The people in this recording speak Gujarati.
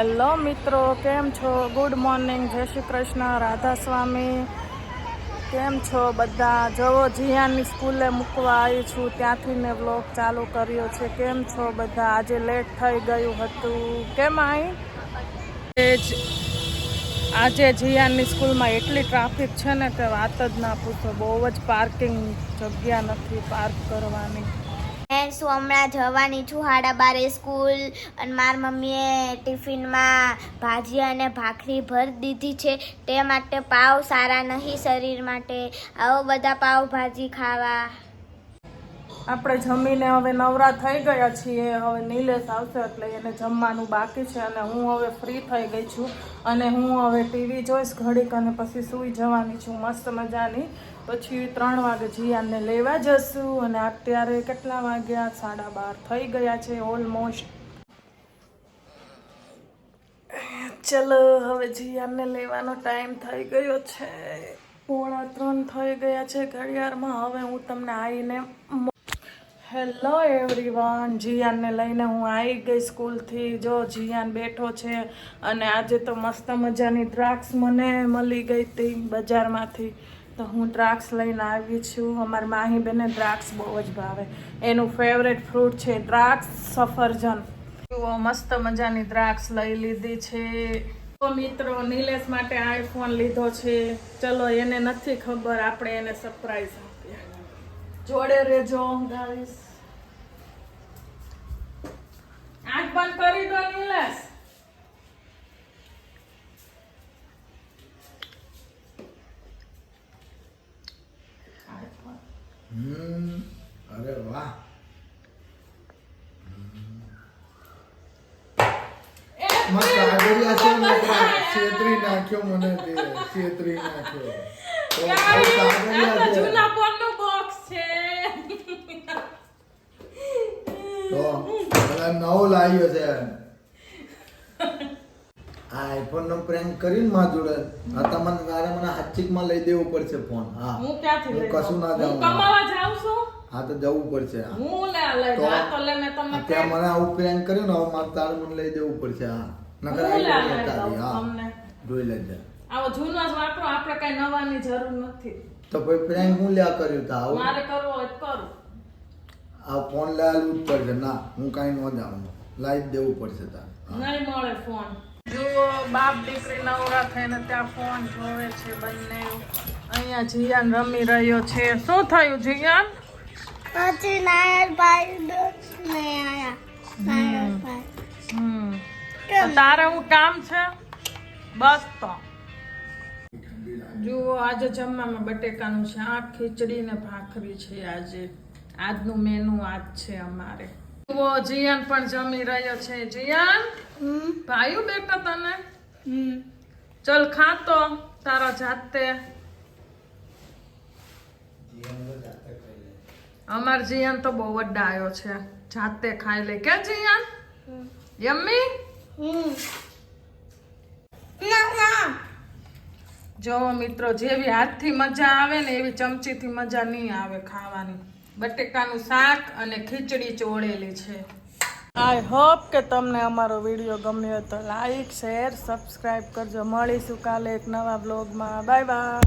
હેલો મિત્રો, કેમ છો? ગુડ મોર્નિંગ, જય શ્રી કૃષ્ણ, રાધા સ્વામી. કેમ છો બધા? જવો જીયાની સ્કૂલે મૂકવા આવી છું, ત્યાંથી મેં વ્લોગ ચાલુ કર્યો છે. કેમ છો બધા? આજે લેટ થઈ ગયું હતું. કેમ આજે જીયાની સ્કૂલમાં એટલી ટ્રાફિક છે ને કે વાત જ ના પૂછો. બહુ જ પાર્કિંગ જગ્યા નથી પાર્ક કરવાની. હું હમણાં જવાની છું 12:30 સ્કૂલ અને મારી મમ્મીએ ટિફિનમાં ભાજી અને ભાખરી ભરી દીધી છે. તે માટે પાવ સારા નહીં શરીર માટે. આવો બધા પાવભાજી ખાવા. આપણે જમીને હવે નવરા થઈ ગયા છીએ. હવે નિલેશ આવશે એટલે એને જમવાનું બાકી છે અને હું હવે ફ્રી થઈ ગઈ છું અને હું હવે ટીવી જોઈશ ઘડીક અને પછી સૂઈ જવાની છું મસ્ત મજાની. પછી 3 વાગે જીયાને લેવા જશું અને અત્યારે કેટલા વાગ્યા? 12:30 થઈ ગયા છે ઓલમોસ્ટ. ચલો હવે જીયાને લેવાનો ટાઈમ થઈ ગયો છે. 2:45 થઈ ગયા છે ઘડિયાળમાં. હવે હું તમને આવીને હેલો એવરીવન, જીયાનને લઈને હું આવી ગઈ સ્કૂલથી. જો જીયાન બેઠો છે અને આજે તો મસ્ત મજાની દ્રાક્ષ મને મળી ગઈ હતી બજારમાંથી, તો હું દ્રાક્ષ લઈને આવી છું. અમારી માહી બેને દ્રાક્ષ બહુ જ ભાવે. એનું ફેવરેટ ફ્રૂટ છે દ્રાક્ષ, સફરજન. જુઓ મસ્ત મજાની દ્રાક્ષ લઈ લીધી છે. તો મિત્રો, નિલેશ માટે આઈફોન લીધો છે. ચલો, એને નથી ખબર, આપણે એને સરપ્રાઈઝ આપીએ. જોડે રહેજો ગાઈસ. આંખ બંધ કરી દો નિલેશ. અરે વાહ, મસ્ત આગળિયા છે ને, છેતરી નાખ્યો મને, તે છેતરી નાખ્યો. જૂના ફોનનું બોક્સ છે. તો પેલા નવો લાવ્યો છે. આઈફોન નો પ્રેન્ક કરીને માં જોડે હતા. મને હાચીકમાં લઈ દેવું પડશે ફોન. હા, હું ક્યાંથી લઈ કશું ના જાઉં. હું કમાવા જાઉં છું. હા, તો જવું પડશે. હું લઈ જા તો લે. મેં તમને ત્યાં મને આવું પ્રેન્ક કર્યું ને, હવે મારે તાર મને લઈ દેવું પડશે. હા, નકર આઈફોન લેતા હા જોઈ લેજે. આવો જૂનો જ વાપરો, આપણે કઈ નવાની જરૂર નથી. તો ભાઈ પ્રેન્ક હું લ્યા કર્યું તા? આવું મારે કરવો હોય તો કરું. આ ફોન લાવવું જ પડશે. ના, હું કાંઈ ન જાઉં, લાવી જ દેવું પડશે તાર. નહીં મળે ફોન. જુઓ, બાપ દીકરી નવરા થઈને ત્યાં ફોન જોવે છે બંને. અહીંયા જીયાન રમી રહ્યો છે. શું થયું જીયાન? પછી નાયરભાઈ નહીં આયા. નાયરભાઈ તારે હું કામ છે બસ. તો જુઓ, આજે જમવામાં બટેકાનું શાક, ખીચડી ને ભાખરી છે. આજનું મેનુ આજ છે અમારે. જુઓ, જીયાન પણ જમી રહ્યો છે. જીયાન, ભાઈ બેટા તને ચલ ખાતો તારા જાતે. અમાર જીયાન તો બહુ જ ડાયો છે, જાતે ખાઈ લે. કે જીયાન યમ્મી? જો મિત્રો, જેવી હાથથી મજા આવે ને એવી ચમચીથી મજા નહીં આવે ખાવાની. બટેકાનું શાક અને ખીચડી ચોળેલી છે. આઈ હોપ કે તમને અમારો વિડીયો ગમ્યો તો લાઈક, શેર, સબસ્ક્રાઈબ કરજો. મળીશું કાલે એક નવા બ્લોગમાં. Bye bye.